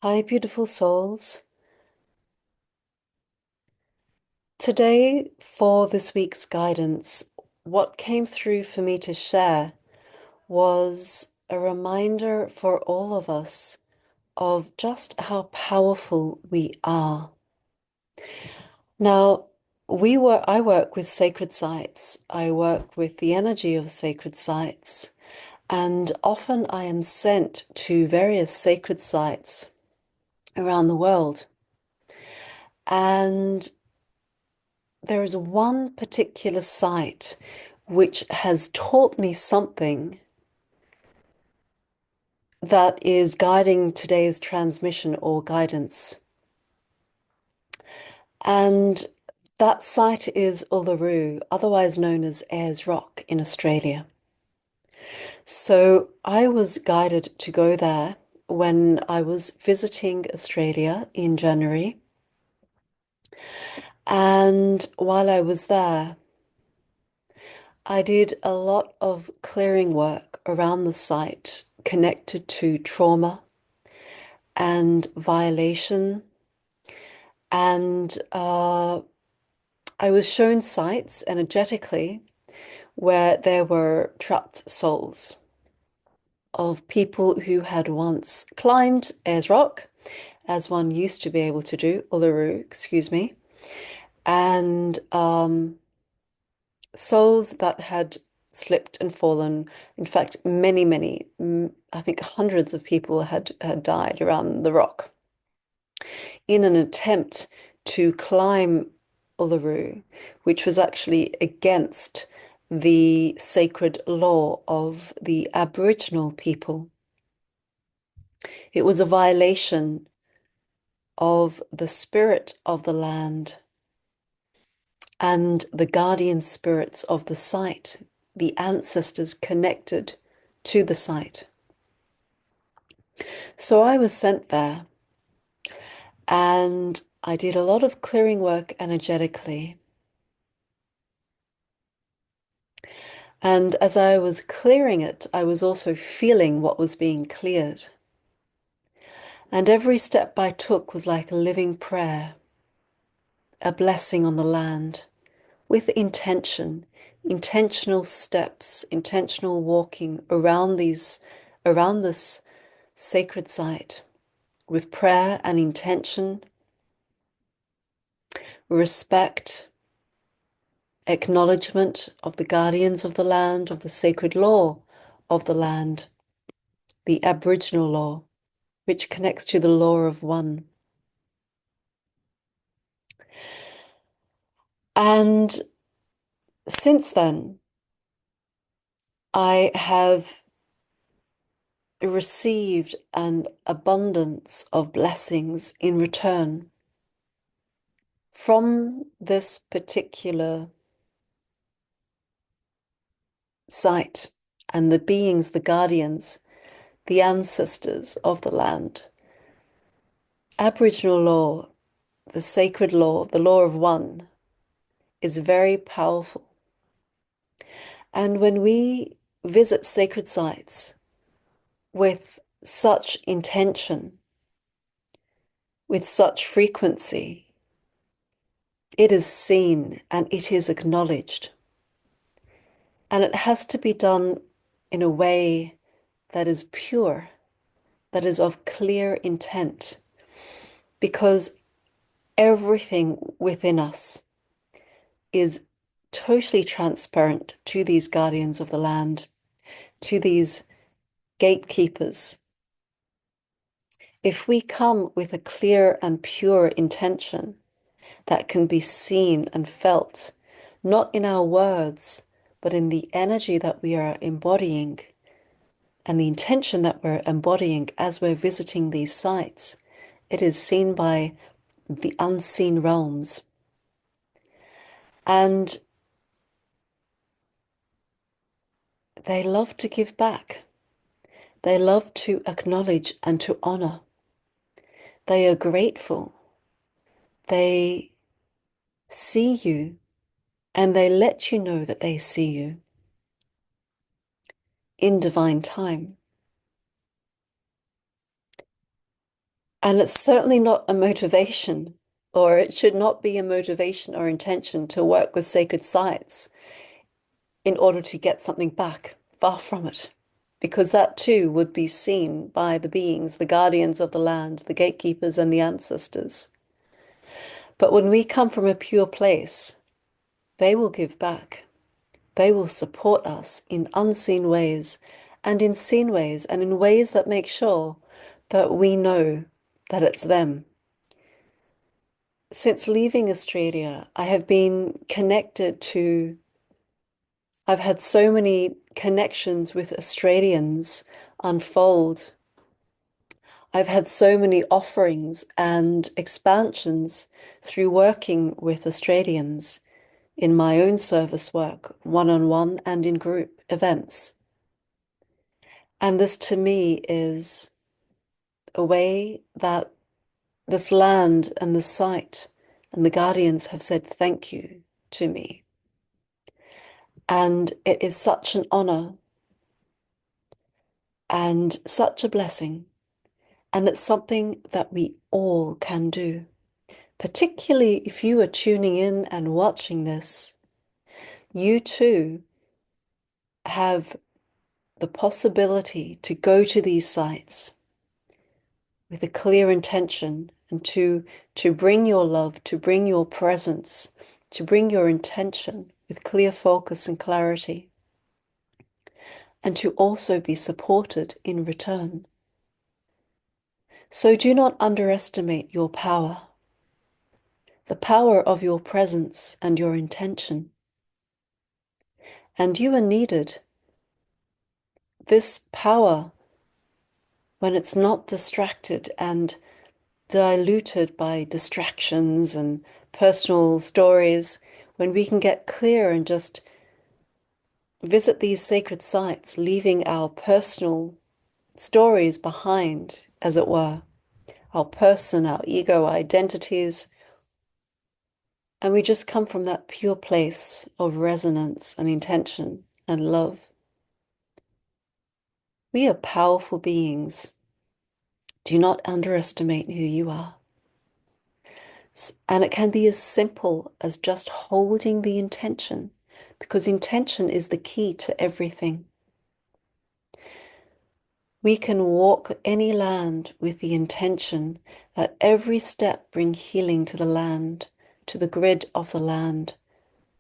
Hi, beautiful souls. Today, for this week's guidance, what came through for me to share was a reminder for all of us of just how powerful we are. Now, I work with sacred sites. I work with the energy of sacred sites, and often I am sent to various sacred sites around the world. And there is one particular site which has taught me something that is guiding today's transmission or guidance. And that site is Uluru, otherwise known as Ayers Rock in Australia. So I was guided to go there when I was visiting Australia in January. And while I was there, I did a lot of clearing work around the site connected to trauma and violation. And I was shown sites energetically where there were trapped souls of people who had once climbed Ayers Rock, as one used to be able to do, Uluru, excuse me, and souls that had slipped and fallen. In fact, many, I think hundreds of people had died around the rock in an attempt to climb Uluru, which was actually against the sacred law of the Aboriginal people. It was a violation of the spirit of the land and the guardian spirits of the site, the ancestors connected to the site. So I was sent there and I did a lot of clearing work energetically. And as I was clearing it, I was also feeling what was being cleared. And every step I took was like a living prayer, a blessing on the land, with intention, intentional steps, intentional walking around this sacred site with prayer and intention, respect, acknowledgement of the guardians of the land, of the sacred law of the land, the Aboriginal law, which connects to the law of one. And since then, I have received an abundance of blessings in return from this particular site and the beings, the guardians, the ancestors of the land. Aboriginal law, the sacred law, the law of one, is very powerful. And when we visit sacred sites with such intention, with such frequency, it is seen and it is acknowledged. And it has to be done in a way that is pure, that is of clear intent, because everything within us is totally transparent to these guardians of the land, to these gatekeepers. If we come with a clear and pure intention that can be seen and felt, not in our words, but in the energy that we are embodying and the intention that we're embodying as we're visiting these sites, it is seen by the unseen realms. And they love to give back. They love to acknowledge and to honor. They are grateful. They see you and they let you know that they see you in divine time. And it's certainly not a motivation, or it should not be a motivation or intention to work with sacred sites in order to get something back. Far from it. Because that too would be seen by the beings, the guardians of the land, the gatekeepers and the ancestors. But when we come from a pure place, they will give back. They will support us in unseen ways and in seen ways and in ways that make sure that we know that it's them. Since leaving Australia, I have been connected to, I've had so many connections with Australians unfold. I've had so many offerings and expansions through working with Australians in my own service work, one-on-one and in group events. And this to me is a way that this land and this site and the guardians have said thank you to me. And it is such an honor and such a blessing. And it's something that we all can do. Particularly if you are tuning in and watching this, you too have the possibility to go to these sites with a clear intention and to bring your love, to bring your presence, to bring your intention with clear focus and clarity, and to also be supported in return. So do not underestimate your power, the power of your presence and your intention. And you are needed. This power, when it's not distracted and diluted by distractions and personal stories, when we can get clear and just visit these sacred sites, leaving our personal stories behind, as it were, our person, our ego, our identities, and we just come from that pure place of resonance and intention and love. We are powerful beings. Do not underestimate who you are. And it can be as simple as just holding the intention, because intention is the key to everything. We can walk any land with the intention that every step bring healing to the land, to the grid of the land,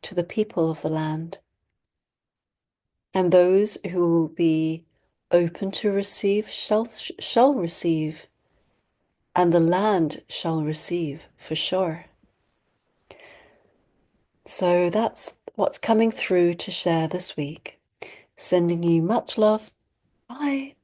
to the people of the land. And those who will be open to receive shall receive, and the land shall receive for sure. So that's what's coming through to share this week. Sending you much love. Bye.